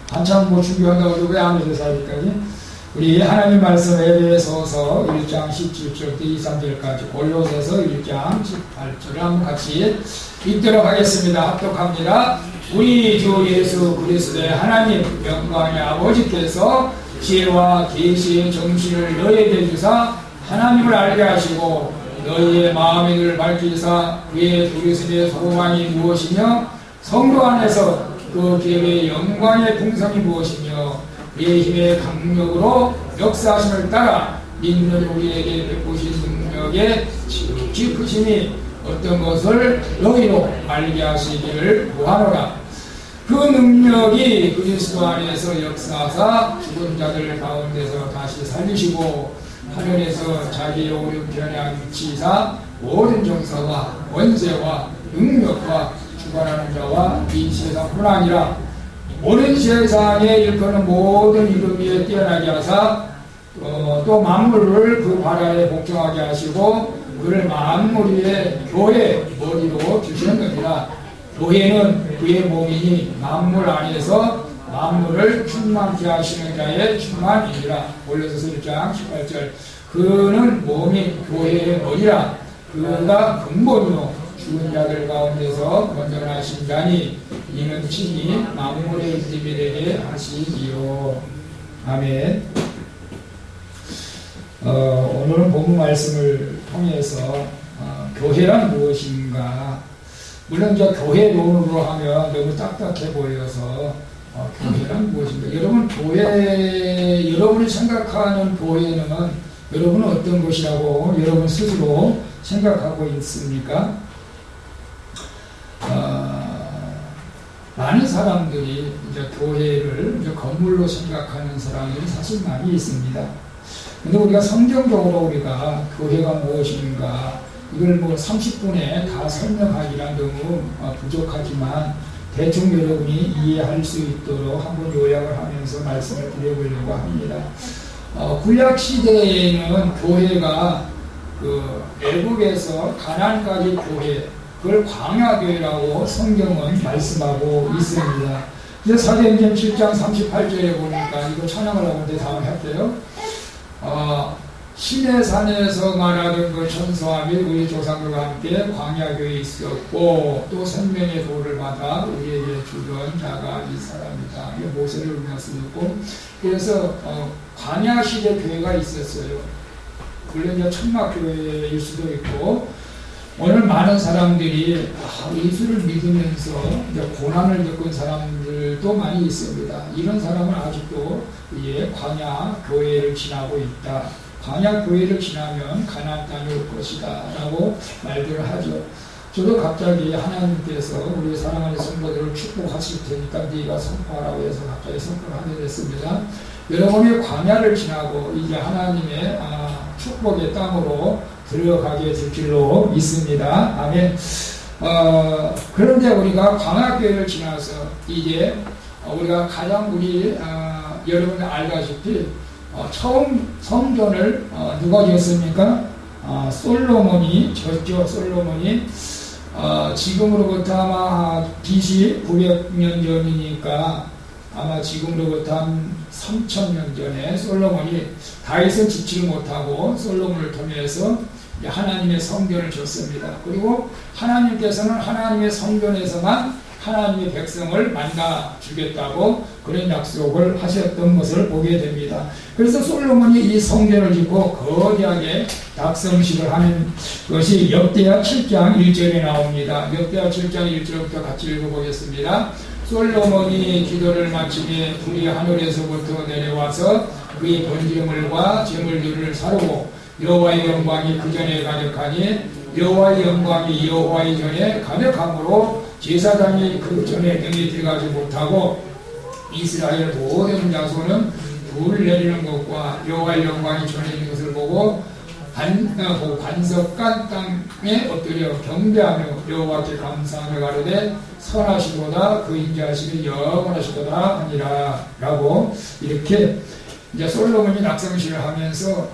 한참 뭐 준비한다고 왜 안 해서 사니까지 우리 하나님 말씀 에베소서 1장 17절부터 2, 3절까지 골로새서 1장 18절을 한번 같이 읽도록 하겠습니다. 합독합니다. 우리 주 예수 그리스도의 하나님 영광의 아버지께서 지혜와 계시의 정신을 너희에게 주사 하나님을 알게 하시고 너희의 마음의 눈을 밝히사 그의 부르심의 소망이 무엇이며 성도 안에서 그 기업의 영광의 풍성이 무엇이며 그의 힘의 강력으로 역사하심을 따라 믿는 우리에게 베푸신 능력의 깊으심이 어떤 것을 너희로 알게 하시기를 구하노라. 그 능력이 그리스도 안에서 역사하사 죽은 자들 가운데서 다시 살리시고 하늘에서 자기의 오른편에 앉히사 모든 정사와 원세와 능력과 주관하는 자와 이 세상뿐 아니라 모든 세상에 일컫는 모든 이름 위에 뛰어나게 하사 또 만물을 그 바다에 복종하게 하시고 그를 만물 위에 교회 머리로 주셨느니라. 교회는 그의 몸이니 만물 안에서 만물을 충만케 하시는 자의 충만이니라. 골로새서 1장 18절. 그는 몸이 교회의 머리라. 그가 근본이요 죽은 자들 가운데서 먼저 나신 자니 이는 친히 만물의 힘이 되게 하시지요. 아멘. 오늘은 본문 말씀을 통해서 교회란 무엇인가. 물론 이제 교회 논으로 하면 너무 딱딱해 보여서 교회란 무엇인가. 여러분 교회, 여러분이 생각하는 교회는 여러분은 어떤 것이라고 여러분 스스로 생각하고 있습니까? 많은 사람들이 이제 교회를 이제 건물로 생각하는 사람들이 사실 많이 있습니다. 근데 우리가 성경적으로 우리가 교회가 무엇인가 이걸 뭐 30분에 다 설명하기란 너무 부족하지만 대충 여러분이 이해할 수 있도록 한번 요약을 하면서 말씀을 드려보려고 합니다. 구약 시대에는 교회가 그 애국에서 가나안까지 교회, 그걸 광야교회라고 성경은 말씀하고 있습니다. 이제 사도행전 7장 38절에 보니까 이거 찬양을 하는데 다음 할게요. 시내산에서 말하던 그 천사와 및 우리 조상들과 함께 광야교회에 있었고 또 생명의 도를 받아 우리에게 주던 자가 이 사람이다. 이게 모세를 의미하였고 그래서 광야시대 교회가 있었어요. 물론 이제 천막교회일 수도 있고 오늘 많은 사람들이 예수를 믿으면서 이제 고난을 겪은 사람들도 많이 있습니다. 이런 사람은 아직도 광야 교회를 지나고 있다. 광야 교회를 지나면 가나안 땅이 올 것이다 라고 말들을 하죠. 저도 갑자기 하나님께서 우리 사랑하는 성도들을 축복하실 테니까 네가 선포하라고 해서 갑자기 선포를 하게 됐습니다. 여러분이 광야를 지나고 이제 하나님의 축복의 땅으로 들어가게 될 줄로 믿습니다. 아멘. 그런데 우리가 광야교회를 지나서 이제 우리가 가장 여러분이 알다시피 처음 성전을 누가 지었습니까? 솔로몬이 지었죠. 솔로몬이 지금으로부터 아마 BC 900년 전이니까 아마 지금으로부터 한 3000년 전에 솔로몬이 다윗은 짓지를 못하고 솔로몬을 통해서 하나님의 성전을 졌습니다. 그리고 하나님께서는 하나님의 성전에서만 하나님의 백성을 만나 주겠다고 그런 약속을 하셨던 것을 보게 됩니다. 그래서 솔로몬이 이 성전을 짓고 거대하게 낙성식을 하는 것이 역대하 7장 1절에 나옵니다. 역대하 7장 1절부터 같이 읽어보겠습니다. 솔로몬이 기도를 마치며 불이 하늘에서부터 내려와서 그의 번제물과 제물들을 사르고 여호와의 영광이 그 전에 가득하니 여호와의 영광이 여호와의 전에 가득함으로 제사장이 그 전에 능히 들어가지 못하고 이스라엘 모든 자손은 불 내리는 것과 여호와의 영광이 전에 있는 것을 보고 반석간 땅에 엎드려 경배하며 여호와께 감사하며 가로되 선하시도다 그 인자하심이 영원하시도다 하니라 라고 이렇게 이제 솔로몬이 낙성식을 하면서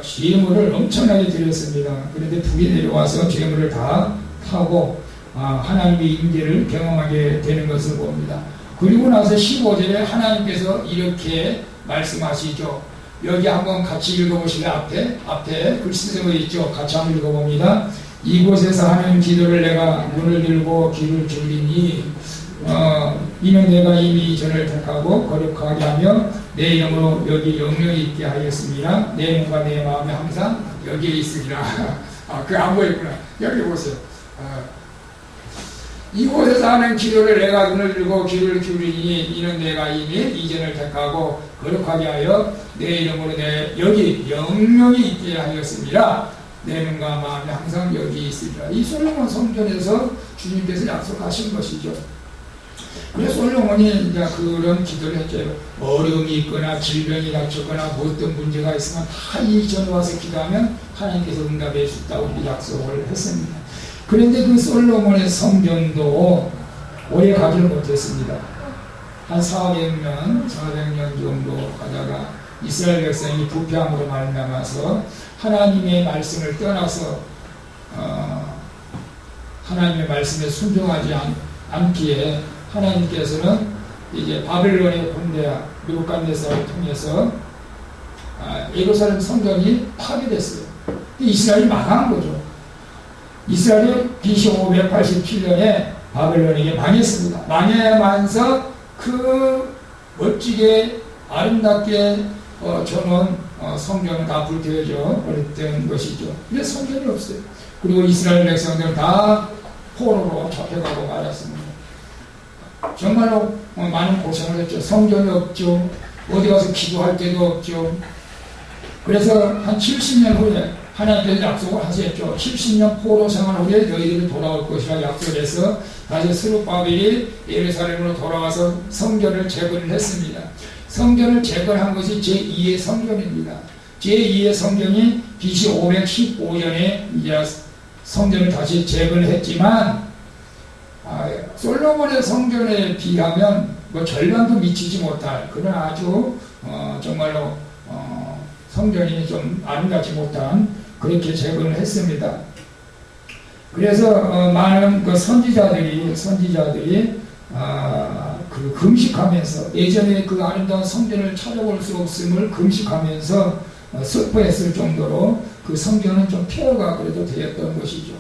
제물을 엄청나게 드렸습니다. 그런데 불이 내려와서 제물을 다 타고 하나님의 임재를 경험하게 되는 것을 봅니다. 그리고 나서 15절에 하나님께서 이렇게 말씀하시죠. 여기 한번 같이 읽어보실래요? 앞에 글씨 써 있죠. 같이 한번 읽어봅니다. 이곳에서 하는 기도를 내가 눈을 들고 귀를 줄이니 이는 내가 이미 전을 택하고 거룩하게 하며 내 이름으로 여기 영영이 있게 하였습니다. 내 몸과 내 마음이 항상 여기에 있으리라. 그게 안 보였구나. 여기 보세요. 이곳에서 하는 기도를 내가 눈을 들고 귀를 기울이니 이는 내가 이미 이전을 택하고 거룩하게 하여 내 이름으로 여기 영영이 있게 하였습니다. 내 눈과 마음이 항상 여기 있으리라. 이 솔로몬 성전에서 주님께서 약속하신 것이죠. 그래서 솔로몬이 이제 그런 기도를 했죠. 어려움이 있거나 질병이 닥쳤거나 어떤 문제가 있으면 다 이 전에 와서 기도하면 하나님께서 응답해 주셨다고 약속을 했습니다. 그런데 그 솔로몬의 성전도 오래 가지를 못했습니다. 한 400년 정도 가다가 이스라엘 백성이 부패함으로 말미암아서 하나님의 말씀을 떠나서 하나님의 말씀에 순종하지 않기에 하나님께서는 이제 바벨론의 군대와 느부갓네살을 통해서 예루살렘 성전이 파괴됐어요. 이스라엘이 망한 거죠. 이스라엘이 BC 587년에 바벨론에게 망했습니다. 망하면서 그 멋지게 아름답게 저는 성전은 다 불태워져 버렸던 것이죠. 근데 성전이 없어요. 그리고 이스라엘 백성들은 다 포로로 잡혀가고 말았습니다. 정말로 많은 고생을 했죠. 성전이 없죠. 어디 가서 기도할 데도 없죠. 그래서 한 70년 후에 하나님께서 약속을 하셨죠. 70년 포로 생활 후에 너희들이 돌아올 것이라 약속해서 다시 스룹바벨이 예루살렘으로 돌아와서 성전을 재건을 했습니다. 성전을 재건한 것이 제2의 성전입니다. 제2의 성전이 BC 515년에 이제 성전을 다시 재건을 했지만 솔로몬의 성전에 비하면 뭐 절반도 미치지 못할 그런 아주 정말로 성전이 좀 아름답지 못한 그렇게 재건을 했습니다. 그래서 많은 그 선지자들이 그 금식하면서 예전에 그 아름다운 성전을 찾아볼 수 없음을 금식하면서 슬퍼했을 정도로 그 성전은 좀 폐허가 그래도 되었던 것이죠.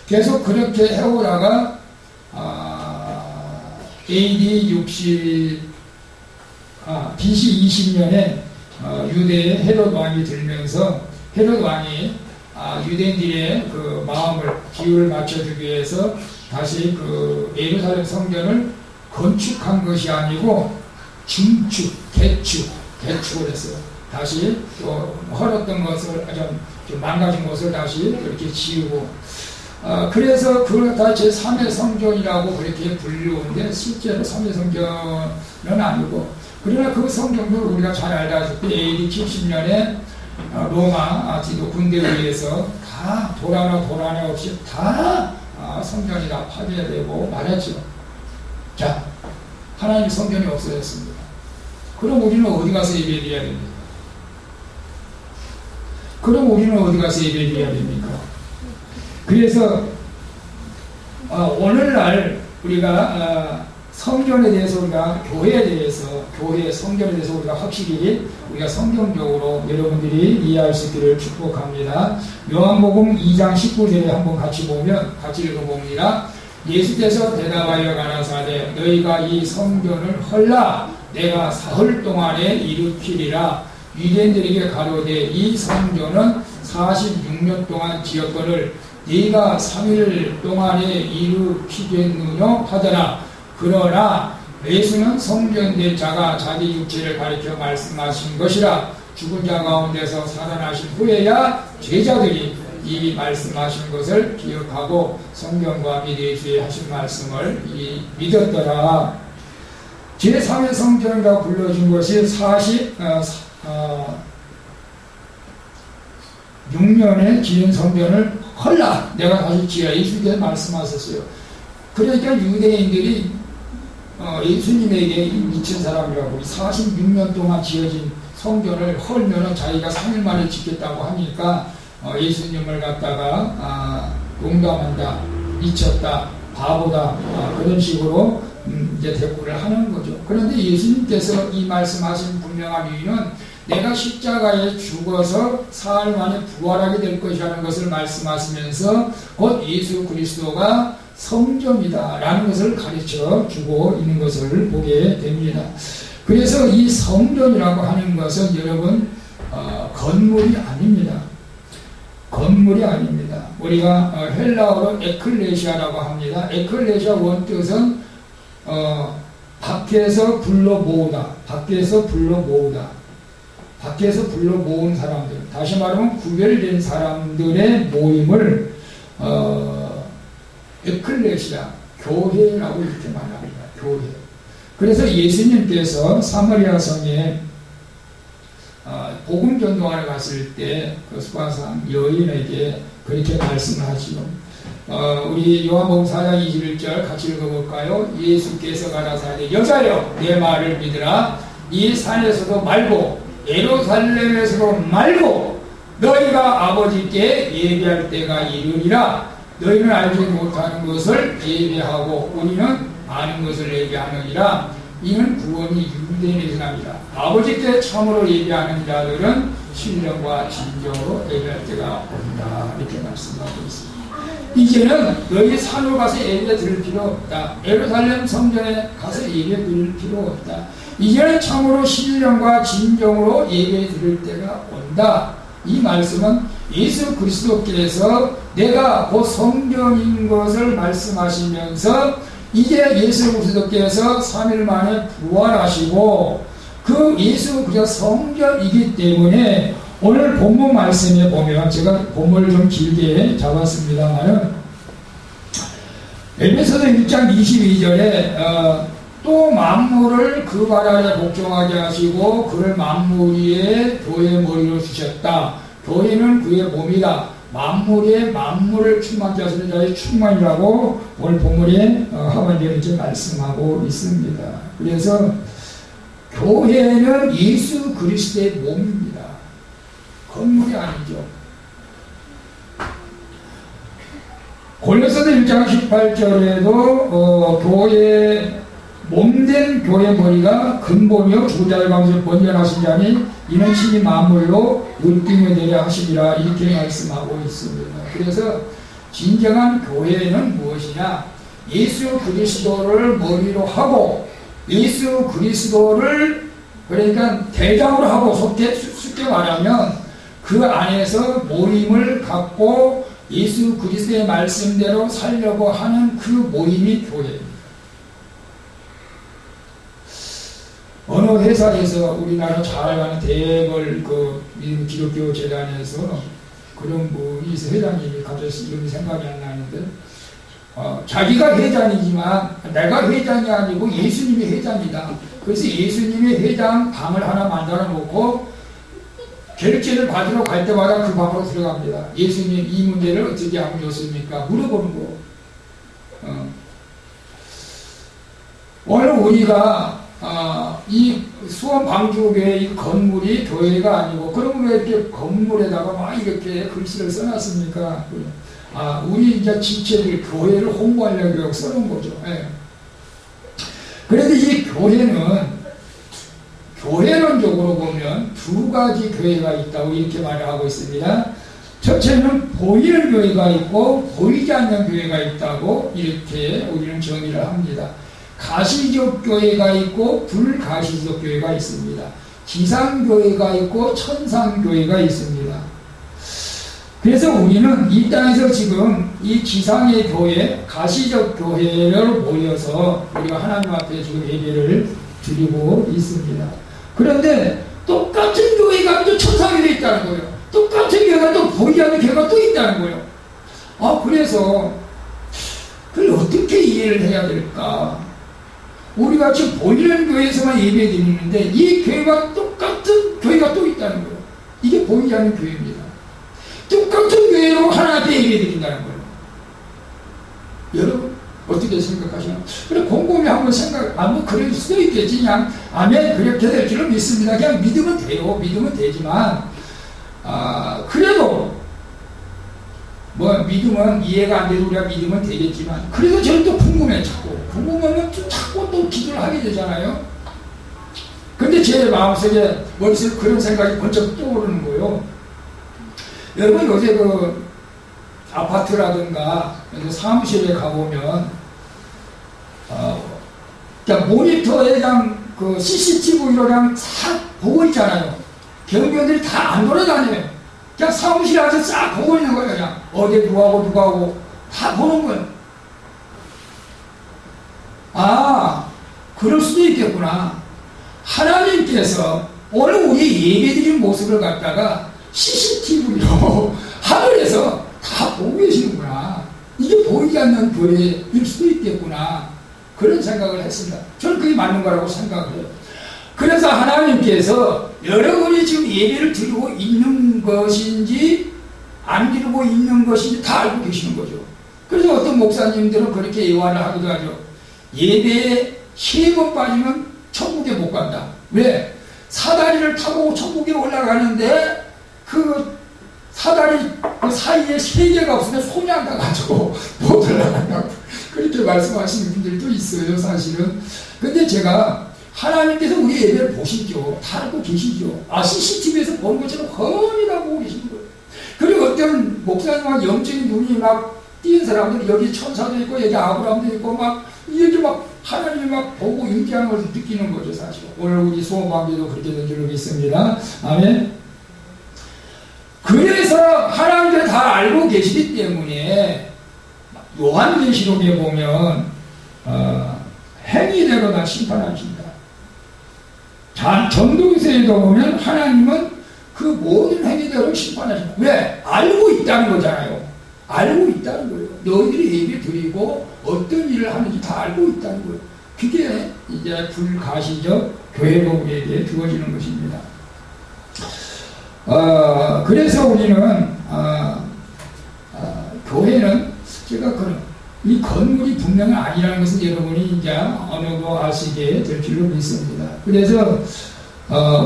계속 그렇게 해오다가 BC 20년에 유대의 헤롯 왕이 들면서 헤롯 왕이 유대인들의 그 마음을 기울을 맞춰주기 위해서 다시 그 예루살렘 성전을 건축한 것이 아니고 개축을 했어요. 다시 또 헐었던 것을 좀 망가진 것을 다시 이렇게 지우고 그래서 그걸 다 제3의 성전이라고 그렇게 불리우는데 실제로 3의 성전은 아니고 그러나 그 성전도 우리가 잘 알다시피 AD 70년에 로마 지도 군대에 의해서 다 도라나 없이 다 성전이 다 파괴되고 말았죠. 자, 하나님 성전이 없어졌습니다. 그럼 우리는 어디 가서 예배드려야 됩니까? 그래서 오늘날 우리가 성전에 대해서 우리가 교회 성전에 대해서 우리가 확실히 우리가 성경적으로 여러분들이 이해할 수 있기를 축복합니다. 요한복음 2장 19절에 한번 같이 읽어봅니다. 예수께서 대답하여 가라사대 너희가 이 성전을 헐라 내가 사흘 동안에 일으키리라. 유대인들에게 가로되 이 성전은 46년 동안 지었거늘 네가 3일 동안에 일으키겠느냐 하더라. 그러나 예수는 성전된 자가 자기 육체를 가리켜 말씀하신 것이라. 죽은 자 가운데서 살아나신 후에야 제자들이 이 말씀하신 것을 기억하고 성경과 미래주에 하신 말씀을 믿었더라. 제3의 성전이라고 불러준 것이 46년에 지은 성전을 헐라 내가 다시 지으라. 예수께서 말씀하셨어요. 그러니까 유대인들이 예수님에게 미친 사람이라고 46년 동안 지어진 성전을 헐면은 자기가 3일 만에 짓겠다고 하니까 예수님을 갖다가 농담한다, 미쳤다, 바보다 그런 식으로 이제 대꾸를 하는 거죠. 그런데 예수님께서 이 말씀하신 분명한 이유는 내가 십자가에 죽어서 사흘 만에 부활하게 될 것이라는 것을 말씀하시면서 곧 예수 그리스도가 성전이다라는 것을 가르쳐 주고 있는 것을 보게 됩니다. 그래서 이 성전이라고 하는 것은 여러분 건물이 아닙니다. 건물이 아닙니다. 우리가 헬라어로 에클레시아라고 합니다. 에클레시아 원뜻은 밖에서 불러 모으다. 밖에서 불러 모으다. 밖에서 불러 모은 사람들. 다시 말하면 구별된 사람들의 모임을 에클레시아, 교회라고 이렇게 말합니다. 교회. 그래서 예수님께서 사마리아 성에 복음 전도하러 갔을 때 그 수가산 여인에게 그렇게 말씀하시죠. 우리 요한복음 4장 21절 같이 읽어볼까요? 예수께서 가라사대 여자여 내 말을 믿으라. 이 산에서도 말고 예루살렘에서도 말고 너희가 아버지께 예배할 때가 이르리라. 너희는 알지 못하는 것을 예배하고 우리는 아는 것을 예배하느니라. 이는 구원이 유대인에게서 납니다. 아버지께 참으로 예배하는 자들은 신령과 진정으로 예배할 때가 온다. 이렇게 말씀하고 있습니다. 이제는 너희 산으로 가서 예배 드릴 필요 없다. 예루살렘 성전에 가서 예배 드릴 필요 없다. 이제는 참으로 신령과 진정으로 예배 드릴 때가 온다. 이 말씀은 예수 그리스도께서 내가 곧 성전인 것을 말씀하시면서 이제 예수 그리스도께서 3일 만에 부활하시고 그 예수 그리스도 성전이기 때문에 오늘 본문 말씀에 보면 제가 본문을 좀 길게 잡았습니다만은 에베소서 1장 22절에 또 만물을 그 발 아래 복종하게 하시고 그를 만물 위에 교회의 머리로 주셨다. 교회는 그의 몸이다. 만물에 만물을 충만케 하시는 자의 충만이라고 오늘 본문에 하반절에 이제 말씀하고 있습니다. 그래서 교회는 예수 그리스도의 몸입니다. 건물이 아니죠. 골로새서 1장 18절에도 교회 몸된 교회 머리가 근본이요 주자의 방식을 번전하신 자니 이는 신이 만물로 물등에 내려 하시리라 이렇게 말씀하고 있습니다. 그래서 진정한 교회는 무엇이냐? 예수 그리스도를 머리로 하고 예수 그리스도를 그러니까 대장으로 하고 쉽게 말하면 그 안에서 모임을 갖고 예수 그리스도의 말씀대로 살려고 하는 그 모임이 교회입니다. 어느 회사에서 우리나라 잘 가는 대걸 그 기독교 재단에서 그런 분이 있어 회장님이 갑자기 이름이 생각이 안 나는데 자기가 회장이지만 내가 회장이 아니고 예수님이 회장이다. 그래서 예수님이 회장 방을 하나 만들어 놓고 결제를 받으러 갈 때마다 그 방으로 들어갑니다. 예수님 이 문제를 어떻게 하면 좋습니까? 물어보는 거. 오늘 우리가 이 수원 방주교회 이 건물이 교회가 아니고 그럼 왜 이렇게 건물에다가 막 이렇게 글씨를 써놨습니까? 우리 이제 지체들 교회를 홍보하려고 써놓은 거죠. 예. 그런데 이 교회론적으로 보면 두 가지 교회가 있다고 이렇게 말을 하고 있습니다. 첫째는 보이는 교회가 있고 보이지 않는 교회가 있다고 이렇게 우리는 정의를 합니다. 가시적 교회가 있고 불가시적 교회가 있습니다. 지상교회가 있고 천상교회가 있습니다. 그래서 우리는 이 땅에서 지금 이 지상의 교회, 가시적 교회를 모여서 우리가 하나님 앞에 지금 예배를 드리고 있습니다. 그런데 똑같은 교회가 또 천상교회가 있다는 거예요. 똑같은 교회가 또 보이지 않는 교회가 또 있다는 거예요. 그래서 그걸 어떻게 이해를 해야 될까? 우리가 지금 보이는 교회에서만 예배 드리는데 이 교회가 똑같은 교회가 또 있다는 거예요. 이게 보이지 않는 교회입니다. 똑같은 교회로 하나님 앞에 예배 드린다는 거예요. 여러분 어떻게 생각하시나요? 그래 곰곰이 한번 뭐 그럴 수도 있겠지. 그냥 아멘 그렇게 될 줄은 믿습니다. 그냥 믿으면 돼요. 믿으면 되지만 그래도 뭐 믿으면 이해가 안 돼도 우리가 믿으면 되겠지만 그래도 저는 또 궁금해 자꾸 궁금하면 좀 자꾸 또 기도를 하게 되잖아요. 근데 제 마음속에 머릿속에 그런 생각이 번쩍 떠오르는 거예요. 여러분 요새 그 아파트라든가 사무실에 가보면 그냥 모니터에 그냥 그 CCTV로 그냥 싹 보고 있잖아요. 경비원들이 다 안 돌아다녀요. 그냥 사무실에 와서 싹 보고 있는 거예요. 그냥 어디 누구하고 다 보는 거예요. 아, 그럴 수도 있겠구나. 하나님께서 오늘 우리 예배드린 모습을 갖다가 CCTV로 하늘에서 다 보고 계시는구나. 이게 보이지 않는 교회일 수도 있겠구나. 그런 생각을 했습니다. 저는 그게 맞는 거라고 생각을 해요. 그래서 하나님께서 여러분이 지금 예배를 드리고 있는 것인지 안 드리고 있는 것인지 다 알고 계시는 거죠. 그래서 어떤 목사님들은 그렇게 예화를 하기도 하죠. 예배에 3번 빠지면 천국에 못 간다. 왜? 사다리를 타고 천국에 올라가는데 그 사다리 그 사이에 3개가 없으면 손이 안 가가지고 못 올라간다고 그렇게 말씀하시는 분들도 있어요. 사실은. 근데 제가 하나님께서 우리 예배를 보시죠. 다 알고 계시죠. 아, CCTV에서 보는 것처럼 훤히 다 보고 계시는 거예요. 그리고 어떤 목사님과 영적인 눈이 막 띄는 사람들, 여기 천사도 있고 여기 아브라함도 있고 막 이렇게 막 하나님이 막 보고 임재하는 것을 느끼는 거죠. 사실 오늘 우리 소원방비도 그렇게 된 줄 믿습니다. 아멘. 그래서 하나님께서 다 알고 계시기 때문에 요한계시록에 보면 행위대로 다 심판하신다. 전도서에도 보면 하나님은 그 모든 행위대로 심판하신다. 왜? 알고 있다는 거잖아요. 알고 있다는 거예요. 너희들이 예배 드리고 어떤 일을 하는지 다 알고 있다는 거예요. 그게 이제 불가시적 교회로 우리에게 주어지는 것입니다. 그래서 우리는 교회는 제가 이 건물이 분명히 아니라는 것은 여러분이 이제 어느 정도 아시게 될 줄로 믿습니다. 그래서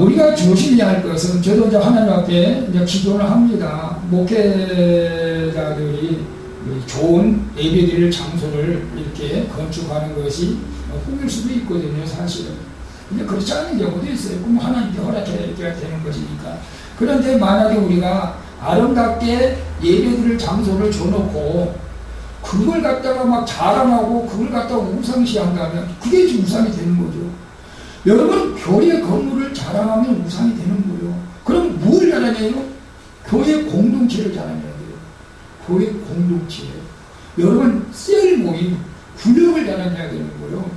우리가 조심해야 할 것은 저도 이제 하나님 앞에 이제 기도를 합니다. 목회자들이 좋은 예배드릴 장소를 이렇게 건축하는 것이 꿈일 수도 있거든요, 사실은. 근데 그렇지 않은 경우도 있어요. 그럼 하나님께 허락해야 되는 것이니까. 그런데 만약에 우리가 아름답게 예배드릴 장소를 줘놓고 그걸 갖다가 막 자랑하고 그걸 갖다가 우상시한다면 그게 이제 우상이 되는 거죠. 여러분, 교회 건물을 자랑하면 우상이 되는 거예요. 그럼 뭘 자랑해요? 교회 공동체를 자랑해야 돼요. 교회 공동체. 여러분, 셀 모임, 구역을 자랑해야 되는 거예요.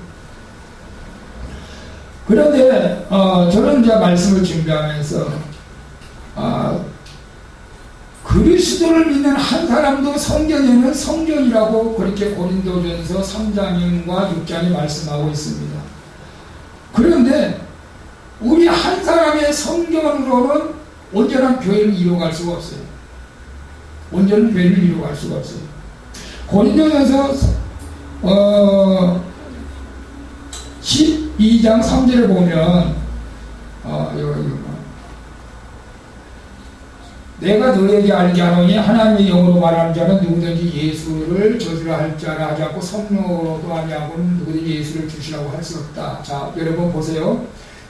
그런데 저는 이제 말씀을 준비하면서 그리스도를 믿는 한 사람도 성경에는 성전이라고 그렇게 고린도전서 3장과 6장이 말씀하고 있습니다. 그런데 우리 한 사람의 성경으로는 온전한 교회를 이루어갈 수가 없어요. 온전한 교회를 이루어갈 수가 없어요. 고린도전서 12장 3절을 보면 내가 너에게 알게 하노니 하나님의 영으로 말하는 자는 누구든지 예수를 저주라 할 자라 하지 않고 성령으로도 아니하고는 누구든지 예수를 주시라고 할 수 없다. 자, 여러분 보세요.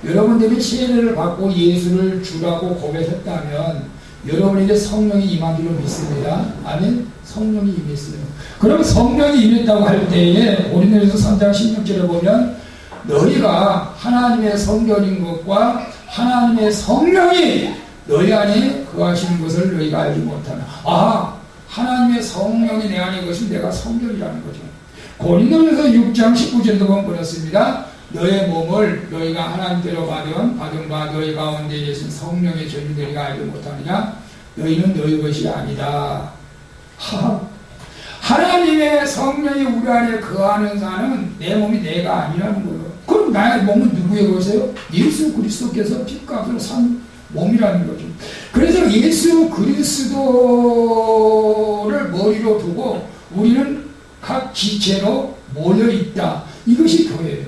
여러분들이 세례를 받고 예수를 주라고 고백했다면 여러분에게 성령이 임한 줄로 믿습니다. 아멘. 성령이 임했어요. 그럼 성령이 임했다고 할 때에 고린도전서 3장 16절에 보면 너희가 하나님의 성전인 것과 하나님의 성령이 너희 안에 거하시는 것을 너희가 알지 못하나. 하나님의 성령이 내 안에 것이 내가 성전이라는 거죠. 고린도전서 6장 19절도 보면 그렇습니다. 너의 몸을 너희가 하나님께로 받은 바 너희 가운데 계신 성령의 전인 너희가 알지 못하느냐. 너희는 너희 것이 아니다. 하나님의 성령이 우리 안에 거하는 자는 내 몸이 내가 아니라는 거예요. 그럼 나의 몸은 누구의 것이에요? 예수 그리스도께서 핏값으로 산 몸이라는 거죠. 그래서 예수 그리스도를 머리로 두고 우리는 각 지체로 모여있다. 이것이 교회예요.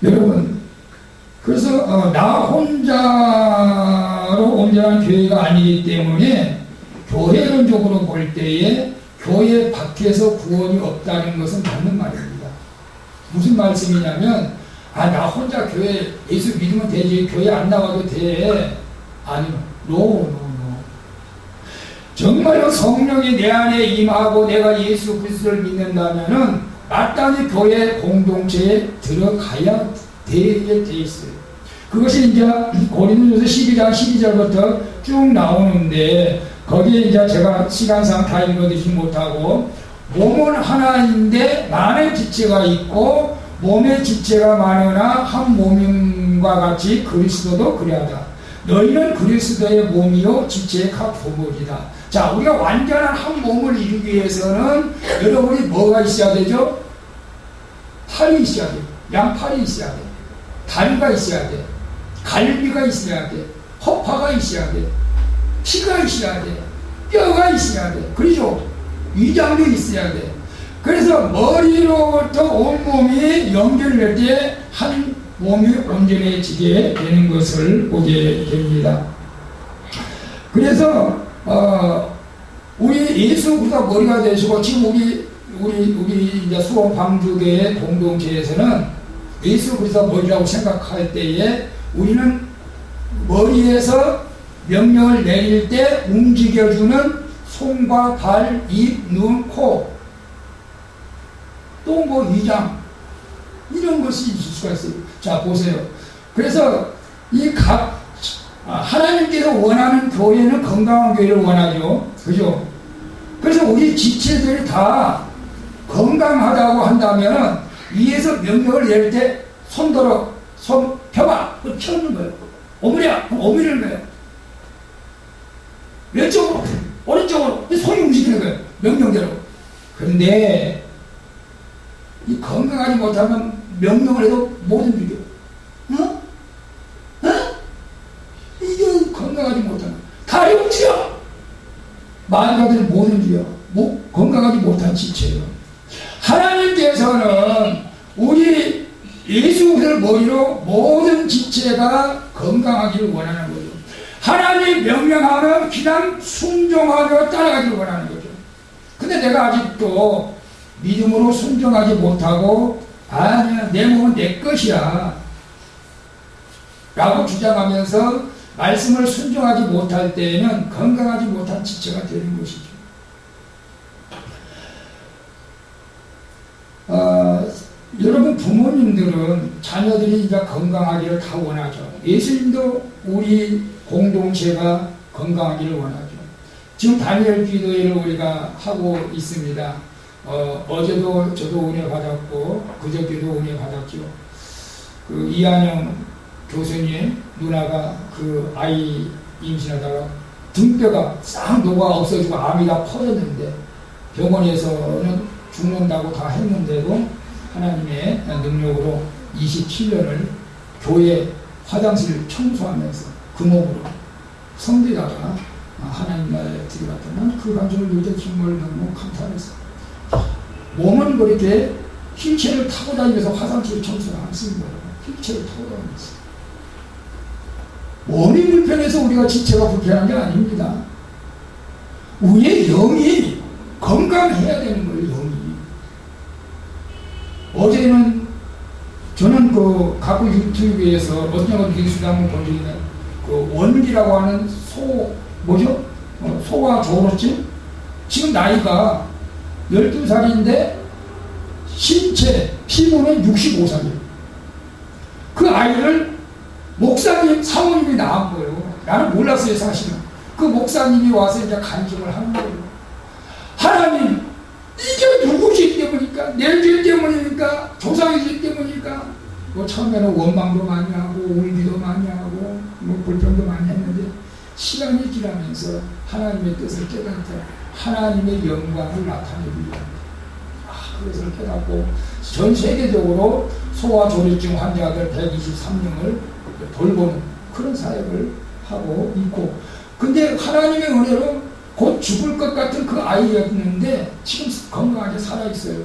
여러분, 그래서 나 혼자로 온전한 교회가 아니기 때문에 교회론적으로 볼 때에 교회 밖에서 구원이 없다는 것은 맞는 말입니다. 무슨 말씀이냐면 나 혼자 교회 예수 믿으면 되지 교회 안 나가도 돼. 아니요. 노. 정말로 성령이 내 안에 임하고 내가 예수 그리스도를 믿는다면은 마땅히 교회 공동체에 들어가야 되게 돼 있어요. 그것이 이제 고린도전서 12절부터 쭉 나오는데 거기에 이제 제가 시간상 다 읽어드리지 못하고 몸은 하나인데 많은 지체가 있고 몸의 지체가 많으나 한 몸과 같이 그리스도도 그리하다. 너희는 그리스도의 몸이요 지체의 각 부분이다. 자, 우리가 완전한 한 몸을 이루기 위해서는 여러분이 뭐가 있어야 되죠? 팔이 있어야 돼. 양팔이 있어야 돼. 다리가 있어야 돼. 갈비가 있어야 돼. 허파가 있어야 돼. 피가 있어야 돼. 뼈가 있어야 돼. 그렇죠? 위장도 있어야 돼. 그래서 머리로부터 온몸이 연결될 때 한 몸이 온전해지게 되는 것을 보게 됩니다. 그래서 우리 예수 그리스도가 머리가 되시고 지금 우리 이제 수원 방주교회 공동체에서는 예수 그리스도가 머리라고 생각할 때에 우리는 머리에서 명령을 내릴 때 움직여주는 손과 발, 입, 눈, 코, 또 뭐 위장 이런 것이 있을 수가 있어요. 자 보세요. 그래서 이 각 하나님께서 원하는 교회는 건강한 교회를 원하죠. 그죠? 그래서 우리 지체들이 다 건강하다고 한다면 위에서 명령을 내릴 때 손 들어, 손 펴봐. 펴는 거예요. 오므려, 오므리는 거예요. 왼쪽으로, 오른쪽으로 손이 움직이는 거예요. 명령대로. 그런데 이 건강하지 못하면 명령을 해도 못 움직여. 어? 이게 건강하지 못하면 다리 움직여. 마누라들 못 움직여. 건강하지 못한 지체예요. 하나님께서는 우리 예수 그리스도를 머리로 모든 지체가 건강하기를 원하는 거죠. 하나님 명령하면 그냥 순종하며 따라가기를 원하는 거죠. 근데 내가 아직도 믿음으로 순종하지 못하고 아니야 내 몸은 내 것이야 라고 주장하면서 말씀을 순종하지 못할 때에는 건강하지 못한 지체가 되는 것이죠. 여러분 부모님들은 자녀들이 이제 건강하기를 다 원하죠. 예수님도 우리 공동체가 건강하기를 원하죠. 지금 다니엘 기도회를 우리가 하고 있습니다. 어제도 저도 은혜 받았고 그저께도 은혜 받았죠. 그 이한영 교수님 누나가 그 아이 임신하다가 등뼈가 싹 녹아 없어지고 암이 다 퍼졌는데 병원에서는 죽는다고 다 했는데도 하나님의 능력으로 27년을 교회 화장실 청소하면서 그 몸으로 성대다가 하나님 나라에 들어갔다면 그 감정을 요새 정말 너무 감탄했어요. 몸은 그렇게 휠체어를 타고 다니면서 화장실 청소를 않습니다. 휠체어를 타고 다니면서 몸이 불편해서 우리가 지체가 불편한 게 아닙니다. 우리의 영이 건강해야 되는 거예요. 영이. 어제는 저는 그 가구 유튜브에서 어떤 뉴스를 한번 본 적이 있나요? 그 원기라고 하는 소와 조로증? 지금 나이가 12살인데 신체, 피부는 65살이에요. 그 아이를 목사님, 사모님이 낳은 거예요. 나는 몰랐어요, 사실은. 그 목사님이 와서 이제 간증을 하는 거예요. 하나님, 이게 누구시 때문입니까? 내 죄 때문입니까? 조상의 죄 때문입니까? 뭐 처음에는 원망도 많이 하고, 울기도 많이 하고, 뭐 불평도 많이 했는데, 시간이 지나면서 하나님의 뜻을 깨닫다 하나님의 영광을 나타내기 위합니다. 그것을 깨닫고 전 세계적으로 소아조리증 환자들 123명을 돌보는 그런 사역을 하고 있고, 근데 하나님의 은혜로 곧 죽을 것 같은 그 아이였는데 지금 건강하게 살아있어요.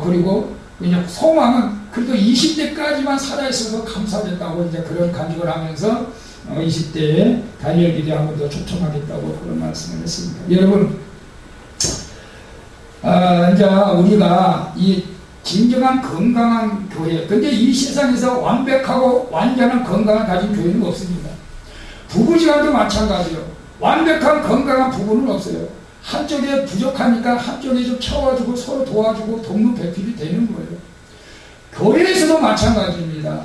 그리고 그냥 소망은 그래도 20대까지만 살아있어서 감사됐다고 이제 그런 간증을 하면서 20대에 다니엘 기대 한 번 더 초청하겠다고 그런 말씀을 했습니다. 여러분, 이제 우리가 이 진정한 건강한 교회, 근데 이 세상에서 완벽하고 완전한 건강을 가진 교회는 없습니다. 부부지간도 마찬가지요. 완벽한 건강한 부부는 없어요. 한쪽에 부족하니까 한쪽에 좀 채워주고 서로 도와주고 돕는 배필이 되는 거예요. 교회에서도 마찬가지입니다.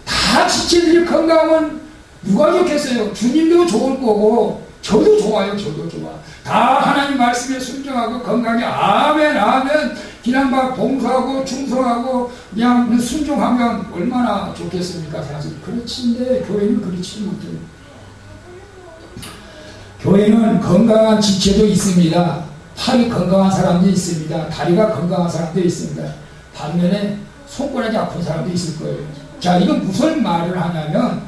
다 지체들이 건강하면 누가 좋겠어요? 주님도 좋을 거고 저도 좋아요. 저도 좋아. 다 하나님 말씀에 순종하고 건강에 아멘 아멘 기남박 봉사하고 충성하고 그냥 순종하면 얼마나 좋겠습니까? 사실 그렇지인데 교회는 그렇지 못해요. 교회는 건강한 지체도 있습니다. 팔이 건강한 사람도 있습니다. 다리가 건강한 사람도 있습니다. 반면에 손가락이 아픈 사람도 있을 거예요. 자, 이건 무슨 말을 하냐면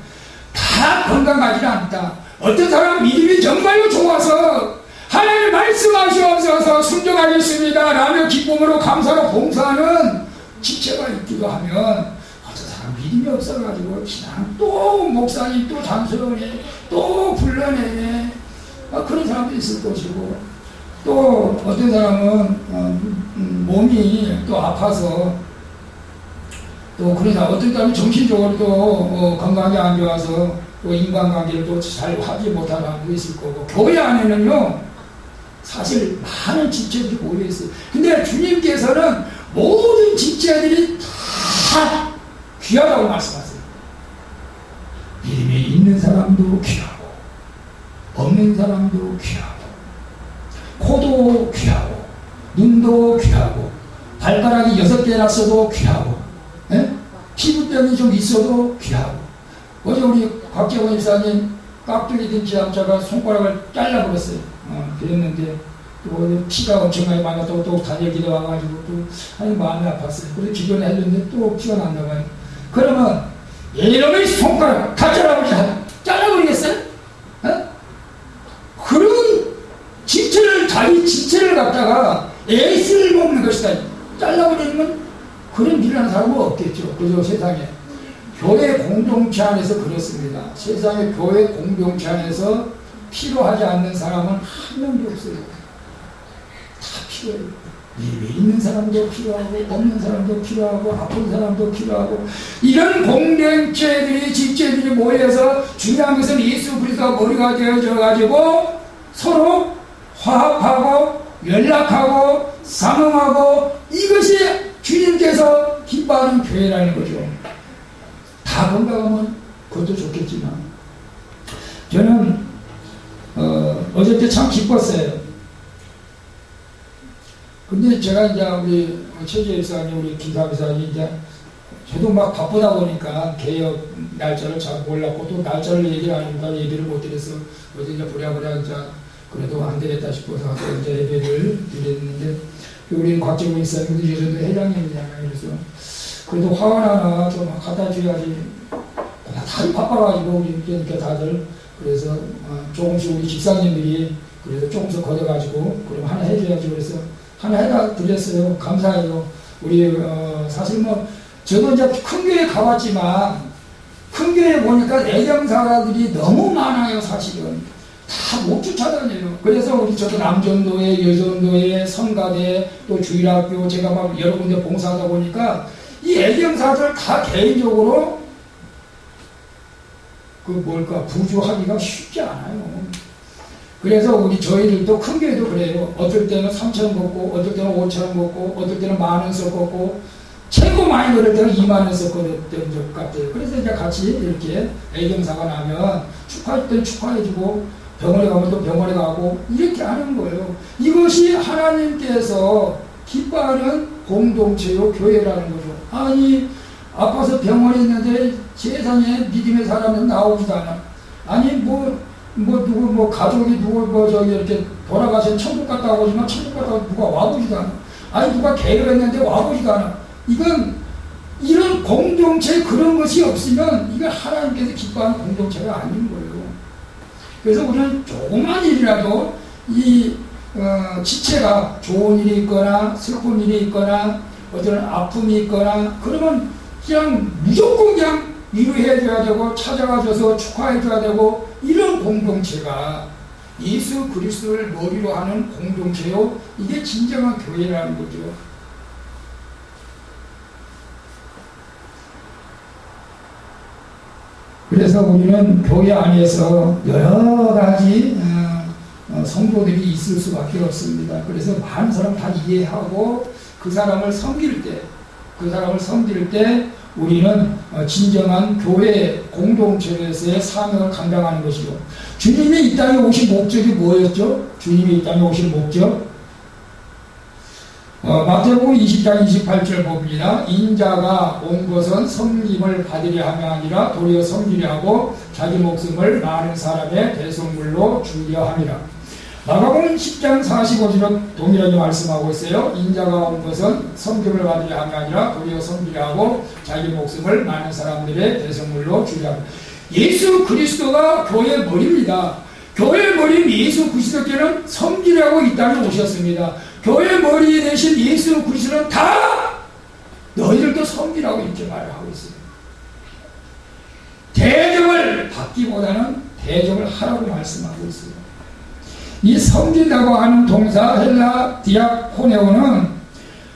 다 건강하지 않다. 어떤 사람 믿음이 정말로 좋아서 하나님 말씀하셔서 순종하겠습니다 라며 기쁨으로 감사로 봉사하는 지체가 있기도 하면 어떤 사람 믿음이 없어가지고 그냥 또 목사님 또 잠수러네 또 불러내네 그런 사람도 있을 것이고 또 어떤 사람은 몸이 또 아파서 또 그러나 어떤 사람은 정신적으로도 건강이 안 좋아서 또 인간관계를 또 잘 하지 못하는 사람도 있을 거고 교회 안에는요 사실 많은 지체들이 모여있어요. 근데 주님께서는 모든 지체들이 다 귀하다고 말씀하세요. 믿음이 있는 사람도 귀하고 없는 사람도 귀하고 코도 귀하고 눈도 귀하고 발가락이 6개 났어도 귀하고 피부병이 좀 있어도 귀하고 어제 우리 곽재원 일사님 깍두기 든 지압자가 손가락을 잘라버렸어요. 그랬는데 또 피가 엄청나게 많았다고 또 다니엘 기도 와가지고 또 아니 마음이 아팠어요. 그래서 기도를 했는데 또 피가 난다 봐요. 그러면 이놈의 손가락 다 잘라버리겠어요? 그런 지체를 자기 지체를 갖다가 애쓸 먹는 것이다. 잘라버리면 그런 일하는 사람은 없겠죠. 그죠? 세상에. 교회 공동체 안에서 그렇습니다. 세상에 교회 공동체 안에서 필요하지 않는 사람은 한 명도 없어요. 다 필요해요. 믿음이 있는 사람도 필요하고 없는 사람도 필요하고 아픈 사람도 필요하고 이런 공동체들이 집체들이 모여서 중요한 것은 예수 그리스도가 머리가 되어져 가지고 서로 화합하고 연락하고 상응하고 이것이 주님께서 기뻐하는 교회라는 거죠. 다 건강하면 그것도 좋겠지만 저는 어저께 참 기뻤어요. 근데 제가 이제 우리 최재 일사님 우리 김사비사님 이제 저도 막 바쁘다 보니까 개혁 날짜를 잘 몰랐고 또 날짜를 얘기를 하니까 예배를 못 드려서 어제 이제 부랴부랴 이제 그래도 안 되겠다 싶어서 이제 예배를 드렸는데 우리 곽재훈 일사님도 예전도 회장님이잖아요. 그래서 그래도 화원 하나 좀 갖다 줘야지. 다들 바빠가지고 우리 그러니까 다들 그래서 조금씩 우리 집사님들이 그래서 조금씩 걷어가지고 그럼 하나 해줘야지 그래서 하나 해다 드렸어요. 감사해요. 우리 사실 뭐 저도 이제 큰 교회 가봤지만 큰 교회 보니까 애경사들이 너무 많아요. 사실은 다 못 쫓아다녀요. 그래서 우리 저도 남전도회, 여전도회, 성가대 또 주일학교 제가 막 여러 군데 봉사하다 보니까 이 애경사들 다 개인적으로 부주하기가 쉽지 않아요. 그래서 우리 저희들도 큰 교회도 그래요. 어떨 때는 3,000원 걷고 어떨 때는 5,000원 걷고 어떨 때는 10,000원 걷고 최고 많이 걸을 때는 20,000원 썼던 적 같아요. 그래서 이제 같이 이렇게 애경사가 나면 축하할 때는 축하해주고 병원에 가면 또 병원에 가고 이렇게 하는 거예요. 이것이 하나님께서 기뻐하는 공동체요 교회라는 거죠. 아니 아파서 병원에 있는데 세상에 믿음의 사람은 나오지도 않아. 아니 누구 가족이 누구 저기 이렇게 돌아가서 천국 갔다 오지만 천국 갔다 오고 누가 와보지도 않아. 아니 누가 개별했는데 와보지도 않아. 이건 이런 공동체 그런 것이 없으면 이건 하나님께서 기뻐하는 공동체가 아닌 거예요. 그래서 우리는 조그만 일이라도 이 지체가 좋은 일이 있거나 슬픈 일이 있거나 어떤 아픔이 있거나 그러면 그냥 무조건 그냥 위로해줘야 되고 찾아가줘서 축하해줘야 되고 이런 공동체가 예수 그리스도를 머리로 하는 공동체요. 이게 진정한 교회라는 거죠. 그래서 우리는 교회 안에서 여러 가지 성도들이 있을 수밖에 없습니다. 그래서 많은 사람 다 이해하고 그 사람을 섬길 때 우리는 진정한 교회 공동체에서의 사명을 감당하는 것이죠. 주님이 이 땅에 오신 목적이 뭐였죠? 주님이 이 땅에 오신 목적? 마태복음 20장 28절 봅니다. 인자가 온 것은 섬김을 받으려 함이 아니라 도리어 섬기려 하고 자기 목숨을 많은 사람의 대속물로 주려 함이라. 마가복음 10장 45절은 동일하게 말씀하고 있어요. 인자가 온 것은 섬김을 받으려 함이 아니라 도리어 섬기려 하고 자기 목숨을 많은 사람들의 대속물로 주려 합니다. 예수 그리스도가 교회 머리입니다. 교회 머리인 예수 그리스도께는 섬기려고 이 땅에 오셨습니다. 교회 머리 대신 예수 그리스도는 다 너희들도 섬기라고 이렇게 말을 하고 있어요. 대접을 받기보다는 대접을 하라고 말씀하고 있어요. 이 섬긴다고 하는 동사 헬라 디아코네오는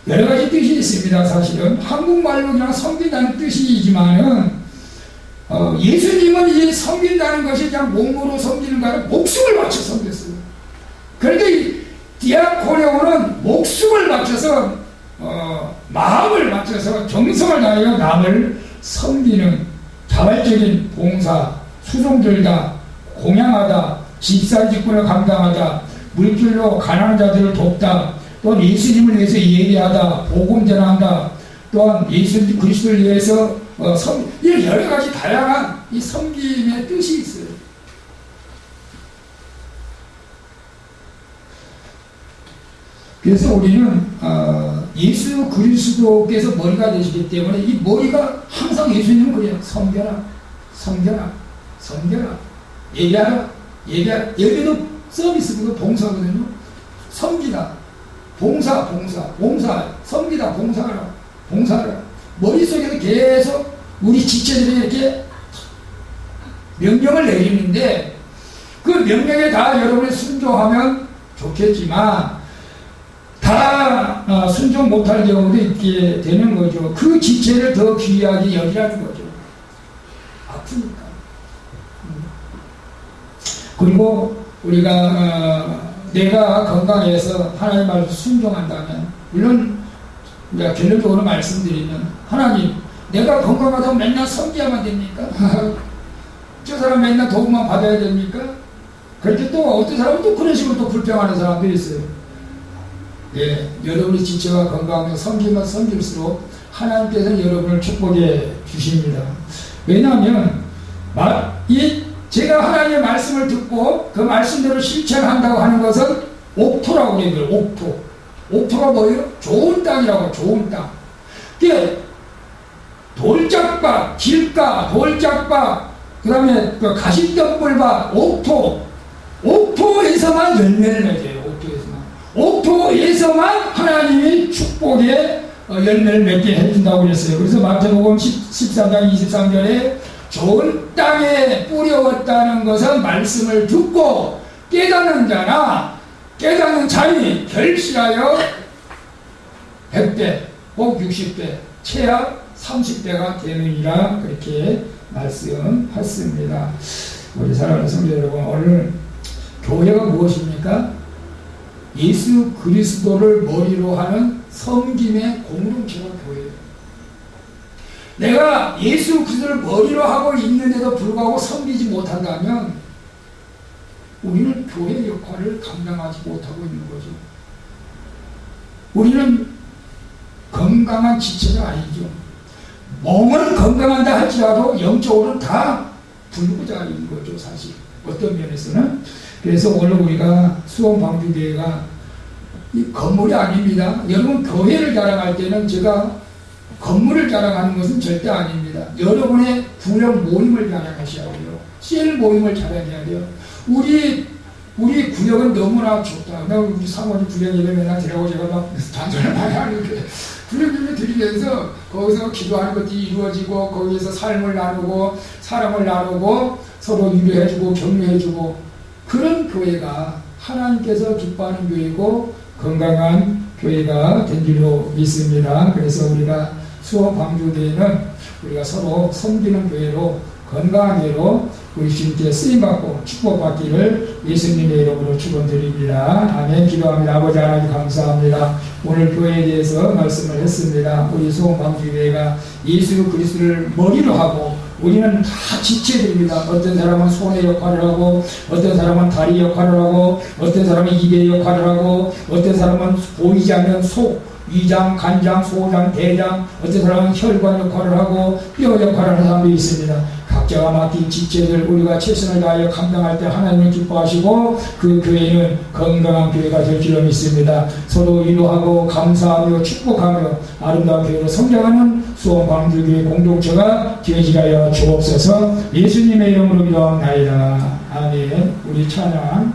여러 가지 뜻이 있습니다. 사실은 한국말로 그냥 섬긴다는 뜻이지만은 예수님은 이 섬긴다는 것이 그냥 몸으로 섬기는 거 아니라 목숨을 바쳐 섬겼어요. 그런데 이 디아코네오는 목숨을 바쳐서 마음을 바쳐서 정성을 다하여 남을 섬기는 자발적인 봉사, 수종들다, 공양하다, 집사직분을 감당하다, 물질로 가난한 자들을 돕다, 또한 예수님을 위해서 예배하다, 복음 전한다, 또한 예수 그리스도를 위해서 이런 여러 가지 다양한 이 섬김의 뜻이 있어요. 그래서 우리는 예수 그리스도께서 머리가 되시기 때문에 이 머리가 항상 예수님은 그래요. 섬겨라, 섬겨라, 섬겨라, 예배하라, 예배하라. 예배도 서비스고 봉사거든요. 섬기다, 봉사, 섬기다, 봉사하라, 봉사하라. 머릿속에서 계속 우리 지체들이 이렇게 명령을 내리는데 그 명령에 다 여러분이 순종하면 좋겠지만 다 순종 못할 경우도 있게 되는 거죠. 그 지체를 더 귀하게 여기라는 거죠. 아프니까. 그리고 우리가 내가 건강해서 하나님 말씀 순종한다면, 물론 우리가 결론적으로 말씀드리면, 하나님 내가 건강하다고 맨날 섬기야만 됩니까? 저 사람 맨날 도움만 받아야 됩니까? 그렇게 또 어떤 사람은 또 그런 식으로 또 불평하는 사람들이 있어요. 예, 여러분의 지체가 건강하면 섬기면 섬길수록 하나님께서는 여러분을 축복해 주십니다. 왜냐하면 제가 하나님의 말씀을 듣고 그 말씀대로 실천한다고 하는 것은 옥토라고 그래요. 옥토. 옥토가 뭐예요? 좋은 땅이라고. 좋은 땅. 그게 돌짝밭, 길가, 돌짝밭, 그 다음에 가시덤불밭, 옥토에서만 열매를 맺어요. 옥토에서만 하나님이 축복의 열매를 맺게 해준다고 그랬어요. 그래서 마태복음 13장 23절에 좋은 땅에 뿌려왔다는 것은 말씀을 듣고 깨닫는 자니 결실하여 100배 혹 60배 최악 30배가 되느니라, 그렇게 말씀하셨습니다. 우리 사랑하는 성도 여러분, 오늘 교회가 무엇입니까? 예수 그리스도를 머리로 하는 섬김의 공동체가 교회예요. 내가 예수 그리스도를 머리로 하고 있는데도 불구하고 섬기지 못한다면 우리는 교회 역할을 감당하지 못하고 있는 거죠. 우리는 건강한 지체가 아니죠. 몸은 건강한다 할지라도 영적으로는 다 불구자인 거죠, 사실. 어떤 면에서는. 그래서 오늘 우리가 수원방주교회가 이 건물이 아닙니다. 여러분 교회를 자랑할 때는 제가 건물을 자랑하는 것은 절대 아닙니다. 여러분의 구역 모임을 자랑하셔야 돼요. CL 모임을 자랑해야 돼요. 우리 구역은 너무나 좋다. 우리 사모님 구역 예배 맨날 드리고 제가 막 단전을 많이 하는데 부르짖음을 드리면서 거기서 기도하는 것들이 이루어지고 거기에서 삶을 나누고 사랑을 나누고 서로 위로해주고 격려해주고 그런 교회가 하나님께서 기뻐하는 교회고 건강한 교회가 된 줄로 믿습니다. 그래서 우리가 수원 광주교회는 우리가 서로 섬기는 교회로 건강한 교회로 우리 주님께 쓰임받고 축복받기를 예수님의 이름으로 축원드립니다. 아멘. 기도합니다. 아버지 하나님 감사합니다. 오늘 교회에 대해서 말씀을 했습니다. 우리 수원 광주교회가 예수 그리스도를 머리로 하고 우리는 다 지체들입니다. 어떤 사람은 손의 역할을 하고 어떤 사람은 다리 역할을 하고 어떤 사람은 입의 역할을 하고 어떤 사람은 보이지 않는 속 위장, 간장, 소장, 대장, 어떤 사람은 혈관 역할을 하고 뼈 역할을 하는 사람도 있습니다. 각자가 맡긴 직책을 우리가 최선을 다하여 감당할 때 하나님을 기뻐하시고 그 교회는 건강한 교회가 될 줄로 믿습니다. 서로 위로하고 감사하며 축복하며 아름다운 교회로 성장하는 수원 광주교회 공동체가 되어지게 하여 주옵소서. 예수님의 이름으로 기도하옵나이다. 아멘. 우리 찬양